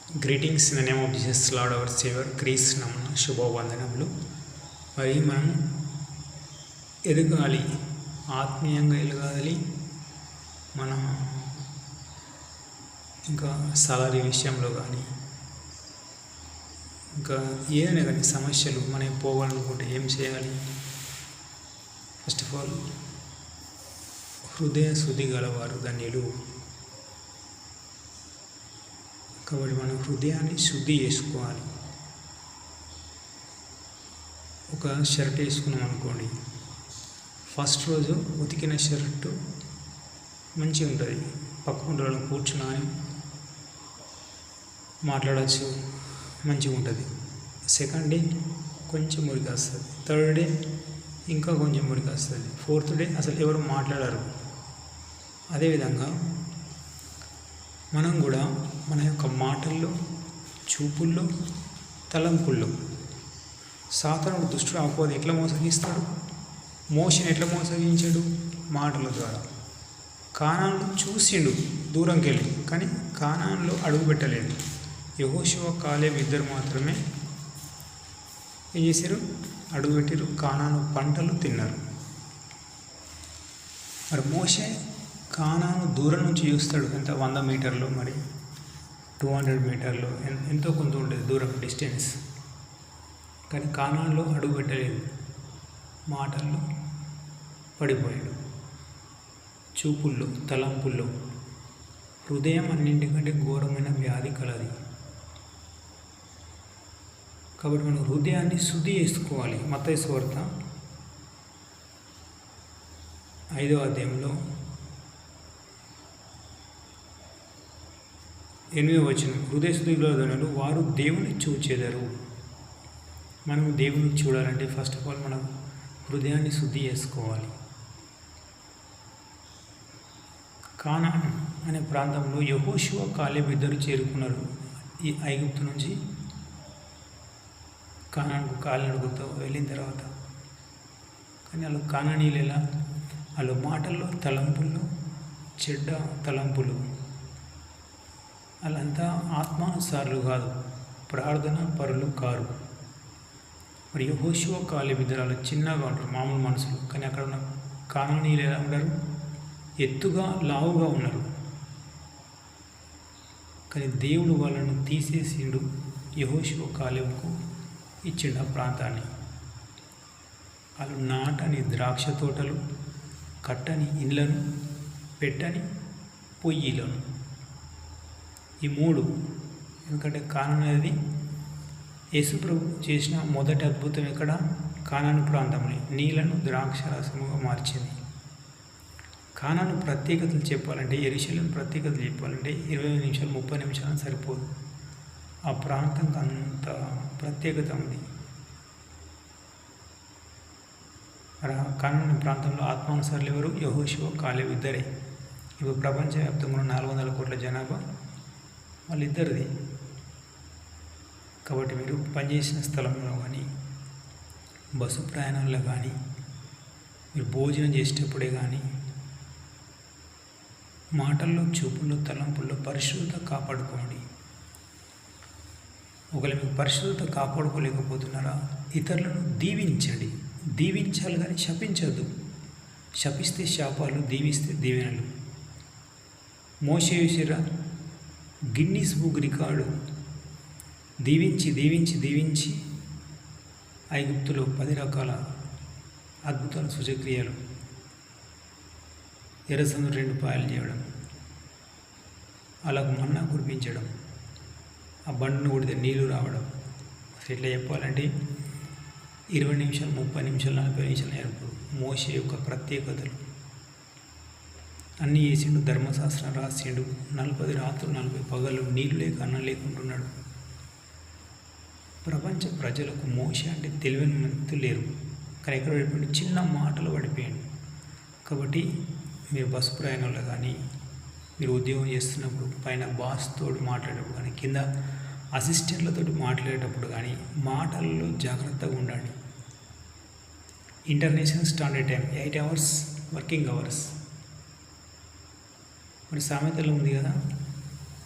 Greetings in the name of Jesus Lord our saviour Christ నామమున శుభవందనములు. మరి మనం ఎదగాలి, ఆత్మీయంగా ఎదగాలి. మన ఇంకా సాలరీ విషయంలో కానీ ఇంకా ఏదైనా కానీ సమస్యలు మనం పోవాలనుకుంటే ఏం చేయాలి? ఫస్ట్ ఆఫ్ ఆల్ హృదయ శుద్ధి గలవారు ధన్యులు. కాబట్టి మనం హృదయాన్ని శుద్ధి చేసుకోవాలి. ఒక షర్ట్ వేసుకున్నాం అనుకోండి, ఫస్ట్ రోజు ఉతికిన షర్టు మంచిగా ఉంటుంది, పక్కన కూర్చుని మాట్లాడచ్చు, మంచిగా ఉంటుంది. సెకండ్ డే కొంచెం మురికి వస్తుంది, థర్డ్ డే ఇంకా కొంచెం మురికి వస్తుంది, ఫోర్త్ డే అసలు ఎవరు మాట్లాడరు. అదేవిధంగా మనం కూడా మన యొక్క మాటల్లో, చూపుల్లో, తలంపుల్లో సాతానుడు దుష్టుడు అపవాది ఎట్లా మోసగిస్తాడు? మోషని ఎట్లా మోసగించాడు? మాటల ద్వారా. కానాను చూసిండు దూరంకి వెళ్ళి, కానీ కానాన్లో అడుగు పెట్టలేదు. యెహోషువ కాలేబు ఇద్దరు మాత్రమే ఏం చేశారు? అడుగు పెట్టారు, కానాను పంటలు తిన్నారు. మరి మోషే కానాను దూరం నుంచి చూస్తాడు, ఎంత 100 మీటర్లు, మరి 200 మీటర్లు, ఎంతో కొంత ఉండేది దూరం డిస్టెన్స్. కానీ కానాన్లో అడుగు పెట్టలేదు, మాటల్లో పడిపోయాడు. చూపుల్లో, తలంపుల్లో. హృదయం అన్నింటికంటే ఘోరమైన వ్యాధి కలది. కాబట్టి మనం హృదయాన్ని శుద్ధి చేసుకోవాలి. మత్తయి సువార్త 5వ అధ్యాయంలో 8వ వచనం, హృదయ శుద్ధి గలవారు వారు దేవుని చూచెదరు. మనం దేవుని చూడాలంటే ఫస్ట్ ఆఫ్ ఆల్ మనం హృదయాన్ని శుద్ధి చేసుకోవాలి. కానాన్ అనే ప్రాంతంలో యెహోషువ కాలేబు ఇద్దరు చేరుకున్నారు. ఈ ఐగుప్తు నుంచి కానాన్కు కాలినడుగుతో వెళ్ళిన తర్వాత. కానీ వాళ్ళు కానానీయులు ఎలా? వాళ్ళు మాటల్లో, తలంపుల్లో చెడ్డ తలంపులు. వాళ్ళంతా ఆత్మానుసారులు కాదు, ప్రార్థన పరులు కారు. మరి యెహోషువ కాలేబు ఇద్దరు వాళ్ళు చిన్నగా ఉంటారు, మామూలు మనుషులు. కానీ అక్కడ ఉన్న కానానీయులు ఎలా ఉంటారు? ఎత్తుగా, లావుగా ఉన్నారు. కానీ దేవుడు వాళ్ళను తీసేసిండు, యెహోషువ కాలేబుకు ఇచ్చిండు ఆ ప్రాంతాన్ని. వాళ్ళు నాటని ద్రాక్ష తోటలు, కట్టని ఇండ్లను, పెట్టని పొయ్యిలను. ఈ మూడు. ఎందుకంటే కానాన్ అనేది యేసుప్రభు చేసిన మొదటి అద్భుతం ఎక్కడ? కానాను ప్రాంతంలో నీళ్లను ద్రాక్షరసముగా మార్చింది. కానాను ప్రత్యేకతలు చెప్పాలంటే, యెరూషలేము ప్రత్యేకతలు చెప్పాలంటే 20 నిమిషాలు 30 నిమిషాలు సరిపోదు. ఆ ప్రాంతంకి అంత ప్రత్యేకత ఉంది. మరి ఆ కానాను ప్రాంతంలో ఆత్మానుసారులు ఎవరు? యెహోషువ కాలేబు ఇద్దరే. ఇప్పుడు ప్రపంచవ్యాప్తంగా 400 కోట్ల జనాభా వాళ్ళిద్దరిది. కాబట్టి మీరు పనిచేసిన స్థలంలో కానీ, బస్సు ప్రయాణాల్లో కానీ, మీరు భోజనం చేసేటప్పుడే కానీ, మాటల్లో, చూపుల్లో, తలంపుల్లో పరిశుద్ధత కాపాడుకోండి. ఒకవేళ మీకు పరిశుద్ధత కాపాడుకోలేకపోతున్నారా? ఇతరులను దీవించండి. దీవించాలి కానీ శపించద్దు. శపిస్తే శాపాలు, దీవిస్తే దీవెనలు. మోషే చూసిరా, గిన్నీస్ బుక్ రికార్డు. దీవించి దీవించి దీవించి ఐగుప్తులో 10 రకాల అద్భుతాలు, సూచక్రియలు. ఎర్రసముద్రం 2 పాయలు చేయడం, అలాగ మన్నా కురిపించడం, ఆ బండను కొడితే నీళ్లు రావడం. అసలు ఇట్లా చెప్పాలంటే 20 నిమిషాలు, 30 నిమిషాలు, 40 నిమిషాలు నేర్పు. మోషే యొక్క ప్రత్యేకతలు అన్నీ చేసిండు. ధర్మశాస్త్రం రాసిండు. 40 రాత్రులు 40 పగలు నీళ్ళు లేక అన్నం లేకుంటున్నాడు. ప్రపంచ ప్రజలకు మోషే అంటే తెలివైన మంది లేరు. కానీ ఎక్కడ పడిపోయాడు? చిన్న మాటలు పడిపోయాడు. కాబట్టి మీరు బస్సు ప్రయాణంలో కానీ, మీరు ఉద్యోగం చేస్తున్నప్పుడు పైన బాస్తో మాట్లాడేటప్పుడు కానీ, కింద అసిస్టెంట్లతో మాట్లాడేటప్పుడు కానీ మాటల్లో జాగ్రత్తగా ఉండండి. International standard time 8 hours working hours. మరి సామెతలు ఉంది కదా,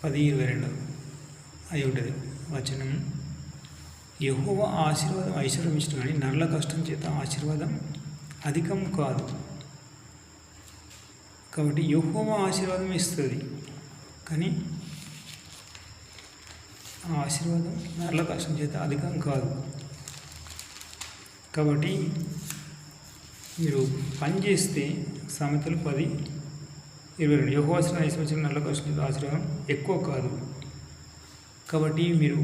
10:22 అయి ఉంటుంది వచనం. యెహోవా ఆశీర్వాదం ఐశ్వర్యం ఇష్టం కానీ నరుల కష్టం చేత ఆశీర్వాదం అధికం కాదు. కాబట్టి యెహోవా ఆశీర్వాదం ఇస్తుంది, కానీ ఆ ఆశీర్వాదం నరుల కష్టం చేత అధికం కాదు. కాబట్టి మీరు పని చేస్తే సామెతలు 10:22 యెహోవా ఆశీర్వాదం ఐశ్వర్యం నరుల కష్టం చేత ఆశీర్వాదం ఎక్కువ కాదు. కాబట్టి మీరు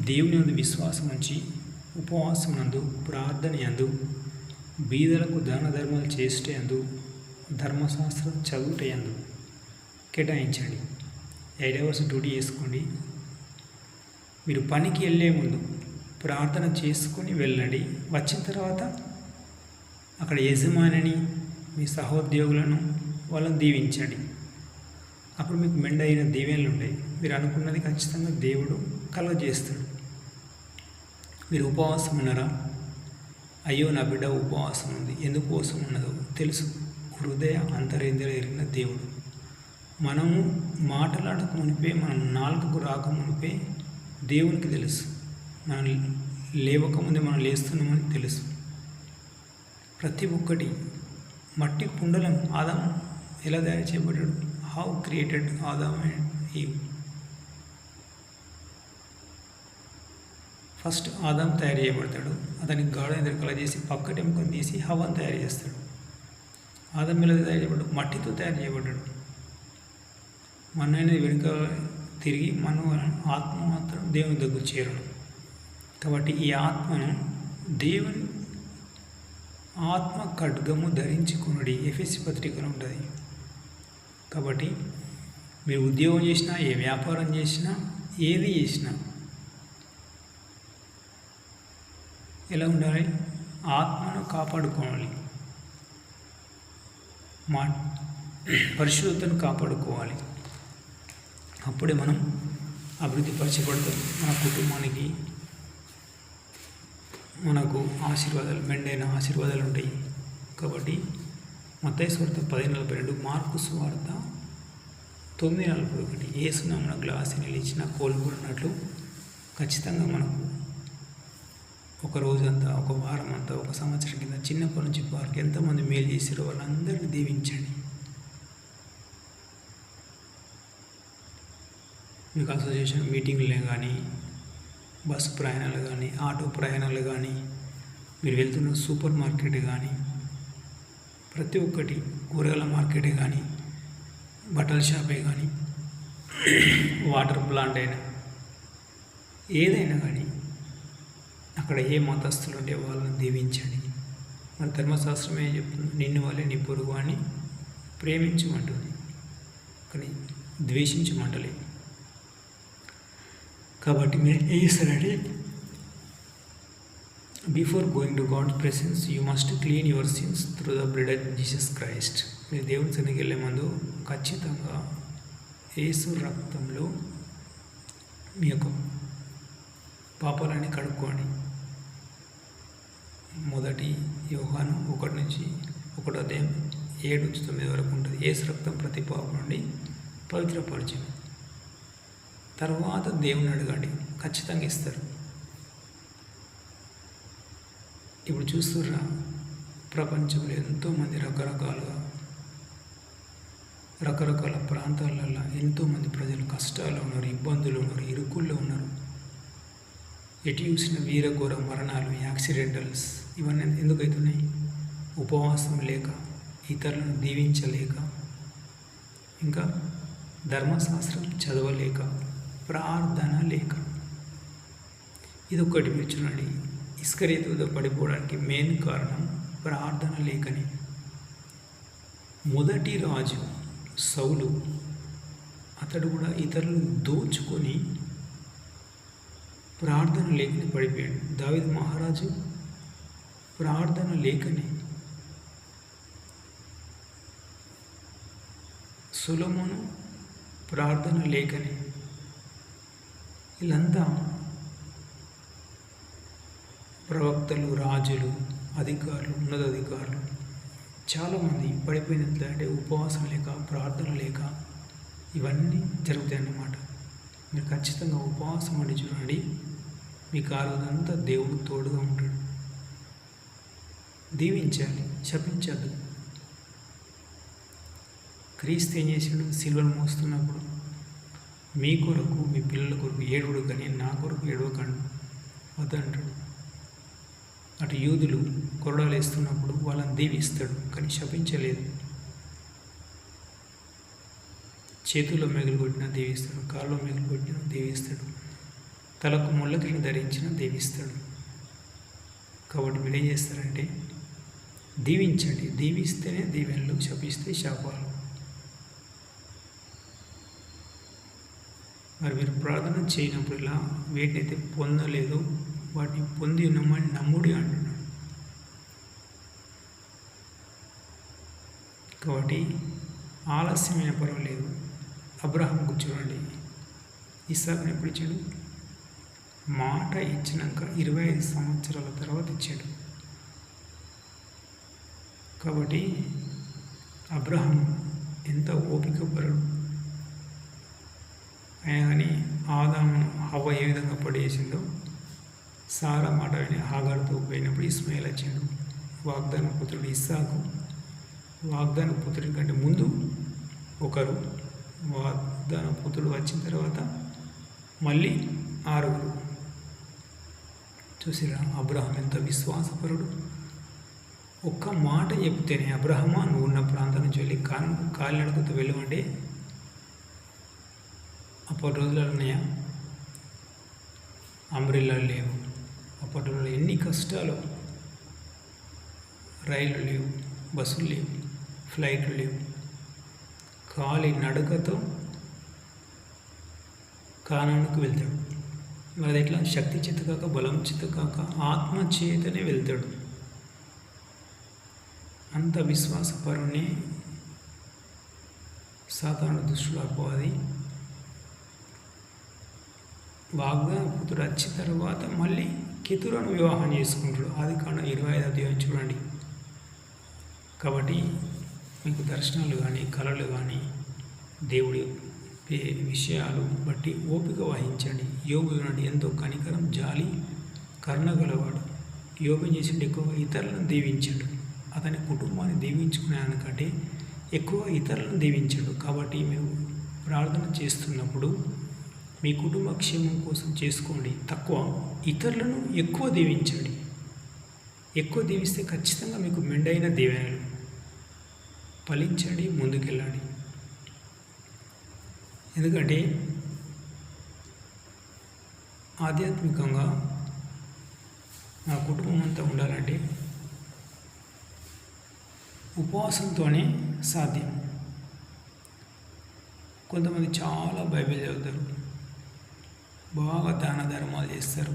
దేవుని యందు విశ్వాసం ఉంచి ఉపవాసం నందు, ప్రార్థన యందు, బీదలకు దాన ధర్మాలు చేసే యందు, ధర్మశాస్త్రం చదువుట యందు కేటాయించండి. 8 hours డ్యూటీ చేసుకోండి. మీరు పనికి వెళ్ళే ముందు ప్రార్థన చేసుకొని వెళ్ళండి. వచ్చిన తర్వాత అక్కడ యజమానిని, మీ సహోద్యోగులను వాళ్ళని దీవించండి. అప్పుడు మీకు మెండైన దీవెనలు ఉంటాయి. మీరు అనుకున్నది ఖచ్చితంగా దేవుడు కలుగజేస్తాడు. మీరు ఉపవాసం ఉన్నారా? అయ్యో నా బిడ్డ ఉపవాసం ఉంది, ఎందుకోసం ఉన్నదో తెలుసు. హృదయ అంతరేంద్రియ ఎరిగిన దేవుడు. మనము మాట్లాడక మునిపే, మనం నాలుకకు రాక మునిపే దేవునికి తెలుసు. మనం లేవకముందే మనం లేస్తున్నామని తెలుసు. ప్రతి ఒక్కటి మట్టి కుండలను ఆదాం ఎలా తయారు చేయబడ్డాడు? How created Adam and Eve. First Adam తయారు చేయబడతాడు. అతనికి గాఢ నిద్ర కలగజేసి పక్కటి ఎముకను తీసి హవ్వను తయారు చేస్తాడు. ఆదాం ఎలా తయారు చేయబడ్డాడు? మట్టితో తయారు చేయబడ్డాడు. మనైనా వెనుక తిరిగి మన ఆత్మ మాత్రం దేవుని దగ్గర చేరడం. కాబట్టి ఈ ఆత్మను దేవుని ఆత్మ ఖడ్గము ధరించుకునుడి ఎఫెసీ పత్రికలో ఉంటుంది. కాబట్టి మీరు ఉద్యోగం చేసినా, ఏ వ్యాపారం చేసినా, ఏది చేసినా ఎలా ఉండాలి? ఆత్మను కాపాడుకోవాలి, మా పరిశుద్ధతను కాపాడుకోవాలి. అప్పుడే మనం అభివృద్ధి పరచబడతాం. మన కుటుంబానికి, మనకు ఆశీర్వాదాలు, మెండైన ఆశీర్వాదాలు ఉంటాయి. కాబట్టి మత్తయి సువార్త 10:42, మార్కు సువార్త 9:41 యేసు నామమున గ్లాసు నిలిచిన కోల్పోయినట్లు ఖచ్చితంగా మనకు ఒక రోజంతా, ఒక వారం అంతా, ఒక సంవత్సరం కింద చిన్నప్పటి నుంచి వారికి ఎంతమంది మేలు చేసారో వాళ్ళందరినీ దీవించండి. మీకు అసోసియేషన్ మీటింగ్లే కానీ, బస్సు ప్రయాణాలు కానీ, ఆటో ప్రయాణాలు కానీ, మీరు వెళ్తున్న సూపర్ మార్కెట్ కానీ, ప్రతి ఒక్కటి, కూరగాయల మార్కెటే కానీ, బట్టల షాపే కానీ, వాటర్ ప్లాంట్ అయినా, ఏదైనా కానీ, అక్కడ ఏ మతస్థులు ఉంటే వాళ్ళని దీవించండి. మన ధర్మశాస్త్రం ఏం చెప్తుంది? నిన్ను వల్లే నీ పొరుగు అని ప్రేమించమంటుంది, కానీ ద్వేషించమంటలేదు. కాబట్టి మీరు ఏం చేస్తారంటే, before going to God's presence you must clean your sins through the blood of Jesus Christ. మీరు దేవుని సన్నిధికి వెళ్ళే ముందు ఖచ్చితంగా యేసు రక్తంలో మీ యొక్క పాపాలన్నీ కడుక్కోండి. 1 యోహాను 1:7-9 వరకు ఉంటుంది. యేసు రక్తం ప్రతి పాపం నుండి పవిత్రపరచును. తర్వాత దేవుని అడగండి, ఖచ్చితంగా ఇస్తారు. ఇప్పుడు చూస్తుర్రా, ప్రపంచంలో ఎంతోమంది రకరకాల ప్రాంతాలలో ఎంతోమంది ప్రజలు కష్టాలు ఉన్నారు, ఇబ్బందులు ఉన్నారు, ఇరుకుల్లో ఉన్నారు. ఎటు చూసిన వీరఘోర మరణాలు, యాక్సిడెంటల్స్, ఇవన్నీ ఎందుకు అవుతున్నాయి? ఉపవాసం లేక, ఇతరులను దీవించలేక, ఇంకా ధర్మశాస్త్రం చదవలేక, ప్రార్థన లేక. ఇదొక్కటి మీరు చూడండి. ఇస్కరియోతు పడిపోవడానికి మెయిన్ కారణం ప్రార్థన లేకనే. మొదటి రాజు సౌలు, అతడు కూడా ఇతరులను దోచుకొని ప్రార్థన లేకనే పడిపోయాడు. దావీదు మహారాజు ప్రార్థన లేకనే. సొలొమోను ప్రార్థన లేకనే. వీళ్ళంతా ప్రవక్తలు, రాజులు, అధికారులు, ఉన్నతాధికారులు చాలామంది పడిపోయినట్లంటే ఉపవాసం లేక, ప్రార్థన లేక ఇవన్నీ జరుగుతాయి అన్నమాట. మీరు ఖచ్చితంగా ఉపవాసం ఉండి చూడండి, మీకు ఆ రోజంతా దేవుడు తోడుగా ఉంటాడు. దీవించాలి, శపించద్దు. క్రీస్తు ఏం చేసాడు? సిలువను మోస్తున్నప్పుడు మీ కొరకు, మీ పిల్లల కొరకు ఏడుడు, కానీ నా కొరకు ఏడవకండి వద్దంటాడు. అటు యూదులు కొరడాలు వేస్తున్నప్పుడు వాళ్ళని దీవిస్తాడు, కానీ శపించలేదు. చేతుల్లో మెగులు కొట్టిన దీవిస్తాడు, కాళ్ళలో మెగులు కొట్టిన దీవిస్తాడు, తలకు ముళ్ళకిని ధరించిన దీవిస్తాడు. కాబట్టి మీరు ఏం చేస్తారంటే దీవించండి. దీవిస్తేనే దీవెనలు, శపిస్తే శాపాలు. మరి మీరు ప్రార్థన చేయనప్పుడు ఇలా వేటినైతే పొందలేదు వాటిని పొంది ఉన్నామని నమ్ముడి అంటున్నాడు. కాబట్టి ఆలస్యమైన పర్వాలేదు. అబ్రహాంకు చూడండి, ఇస్సాకుని ఎప్పుడు ఇచ్చాడు? మాట ఇచ్చినాక 25 సంవత్సరాల తర్వాత ఇచ్చాడు. కాబట్టి అబ్రహాం ఎంత ఓపికపరుడు. అయినా కానీ ఆదాము హవ్వ ఏ విధంగా పడేసిందో, సారా మాట విని హాగారుతో పోయినప్పుడు ఇస్మాయిల్ వచ్చాడు. వాగ్దాన పుత్రుడు ఇస్సాకు. వాగ్దాన పుత్రుడి కంటే ముందు ఒకరు, వాగ్దాన పుత్రుడు వచ్చిన తర్వాత మళ్ళీ 6. చూసిరా అబ్రహాం ఎంత విశ్వాసపరుడు. ఒక్క మాట చెప్తేనే, అబ్రహమా నువ్వు ఉన్న ప్రాంతం నుంచి వెళ్ళి కాలినడకతో వెళ్ళమంటే, అప్పటి రోజులలో ఉన్నాయా? అంబ్రెల్లాలు లేవు. అప్పటి రోజుల్లో ఎన్ని కష్టాలు. రైళ్ళు లేవు, బస్సులు లేవు, ఫ్లైట్లు లేవు. కాలి నడకతో కానానికి వెళ్తాడు. మరి అది ఎట్లా? శక్తి చేత కాక, బలం చేత కాక, ఆత్మ చేతనే వెళ్తాడు. అంత విశ్వాసపరుని సాతాను దుష్టుడు అపవాది వాగ్దాన పుత్రుడు వచ్చిన తర్వాత మళ్ళీ కెతురను వివాహం చేసుకుంటాడు. ఆదికాండం 25వ అధ్యాయం చూడండి. కాబట్టి మీకు దర్శనాలు కానీ, కళలు కానీ, దేవుడి విషయాలు బట్టి ఓపిక వహించండి. యోబు చూడండి, ఎంతో కనికరం, జాలి, కరుణ గలవాడు. యోబు చేసిండు ఎక్కువ ఇతరులను దీవించాడు. అతని కుటుంబాన్ని దీవించుకునేదానికంటే ఎక్కువ ఇతరులను దీవించాడు. కాబట్టి మీరు ప్రార్థన చేస్తున్నప్పుడు మీ కుటుంబ క్షేమం కోసం చేసుకోండి. తక్కువ ఇతరులను ఎక్కువ దీవించండి. ఎక్కువ దీవిస్తే ఖచ్చితంగా మీకు మెండైన దీవెనలు. ఫలించండి, ముందుకెళ్ళండి. ఎందుకంటే ఆధ్యాత్మికంగా నా కుటుంబం అంతా ఉండాలంటే ఉపవాసంతోనే సాధ్యం. కొంతమంది చాలా బైబిల్ చదువుతారు, బాగా దాన ధర్మాలు చేస్తారు.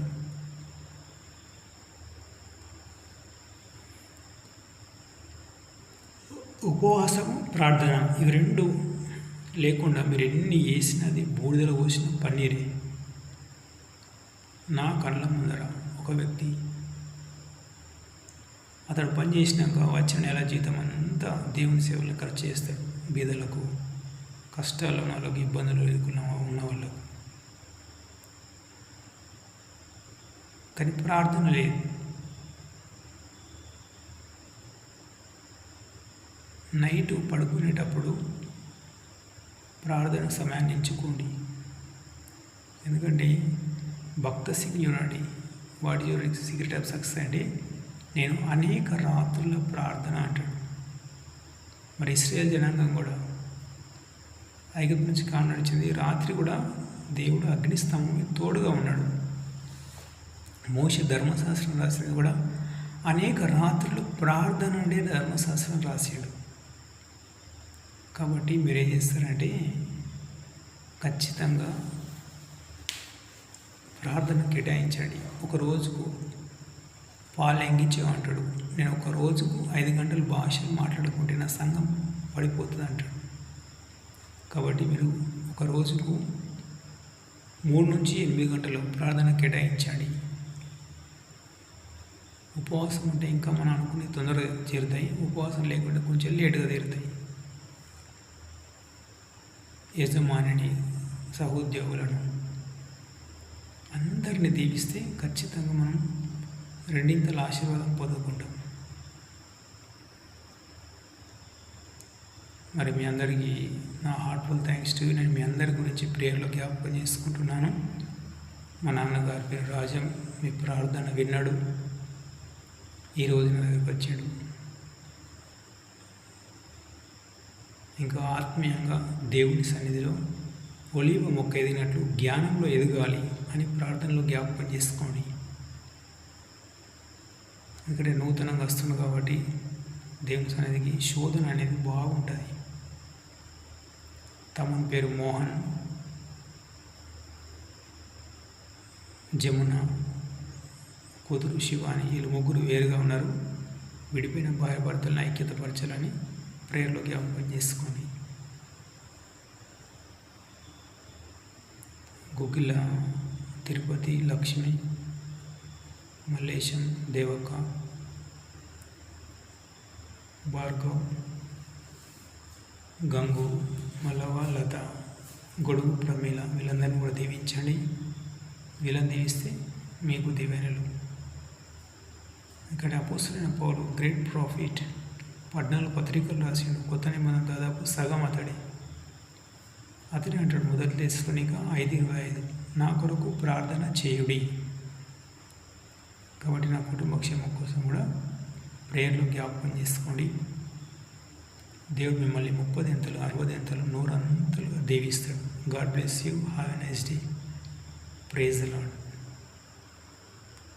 ఉపవాసము, ప్రార్థన, ఇవి రెండు లేకుండా మీరు ఎన్ని చేసినది బూడిదలో పోసిన పన్నీరే. నా కళ్ళ ముందర ఒక వ్యక్తి, అతడు పని చేసినాక వచ్చిన నెల జీతం అంతా దేవుని సేవలకు ఖర్చు చేస్తాడు. బీదలకు, కష్టాలు ఉన్న వాళ్ళకి, ఇబ్బందులు ఉన్న వాళ్ళకు. కానీ ప్రార్థన లేదు. నైటు పడుకునేటప్పుడు ప్రార్థన సమయాన్ని ఎంచుకోండి. ఎందుకంటే భక్త సింగ్ చూడండి, what your secret of success అంటే నేను అనేక రాత్రుల ప్రార్థన అంటాడు. మరి ఇశ్రాయేల్ జనాంగం కూడా ఐగుప్తు నుంచి కాను నడిచింది. రాత్రి కూడా దేవుడు అగ్నిస్తంభం తోడుగా ఉన్నాడు. మోషే ధర్మశాస్త్రం రాసింది కూడా అనేక రాత్రులు ప్రార్థన ఉండే ధర్మశాస్త్రం రాశాడు. కాబట్టి మీరేం చేస్తారంటే ఖచ్చితంగా ప్రార్థన కేటాయించండి. ఒక రోజుకు పాలు ఎంగించేమంటాడు. నేను ఒక రోజుకు 5 గంటలు భాషలు మాట్లాడుకుంటే నా సంఘం పడిపోతుంది అంటాడు. కాబట్టి మీరు ఒక రోజుకు 3 నుంచి 8 గంటలు ప్రార్థన కేటాయించండి. ఉపవాసం ఉంటే ఇంకా మనం అనుకునే తొందరగా తీరుతాయి. ఉపవాసం లేకుండా కొంచెం లేటుగా తీరుతాయి. యజమానిని, సహోద్యోగులను అందరినీ దీవిస్తే ఖచ్చితంగా మనం రెండింతల ఆశీర్వాదం పొందుకుంటాం. మరి మీ అందరికీ నా హార్ట్ఫుల్ థ్యాంక్స్ టు. నేను మీ అందరి గురించి ప్రేయర్లో జ్ఞాపకం చేసుకుంటున్నాను. మా నాన్నగారి పేరు రాజం. మీ ప్రార్థన విన్నాడు, ఈరోజు నా దగ్గరికి వచ్చాడు. ఇంకా ఆత్మీయంగా దేవుని సన్నిధిలో ఒలీవ మొక్క ఎదిగినట్లు జ్ఞానంలో ఎదగాలి అని ప్రార్థనలో జ్ఞాపకం చేసుకోండి. ఇక్కడ నూతనంగా వస్తుంది కాబట్టి దేవుని సన్నిధికి శోధన అనేది బాగుంటుంది. తమన్ పేరు మోహన్, జమున కూతురు శివాని, వీళ్ళు ముగ్గురు వేరుగా ఉన్నారు. విడిపోయిన భార్యాభర్తలను ఐక్యతపరచాలని ప్రేయర్లో జ్ఞాపకం చేసుకోండి. గుగిల, తిరుపతి, లక్ష్మి, మల్లేశం, దేవక్క, భార్గవ్, గంగు, మల్లవ, లత, గొడుగు, ప్రమీల, వీళ్ళందరినీ కూడా దీవించండి. వీళ్ళని దీవిస్తే మీకు దీవెనలు. ఇక్కడ అపోస్తలుడైన పౌలు గ్రేట్ ప్రాఫిట్ 14 పత్రికలు రాసిండు. కొత్త నిబంధన దాదాపు సగం అతడే అంటాడు. మొదటి తెస్సలోనిక 5:25 నా కొరకు ప్రార్థన చేయుడి. కాబట్టి నా కుటుంబ క్షేమం కోసం కూడా ప్రేయర్లో జ్ఞాపకం చేసుకోండి. దేవుడు మిమ్మల్ని 30 అంతలు, 60 అంతలు, 100 అంతలుగా దీవిస్తాడు. God bless you. Have a nice day. Praise the lord.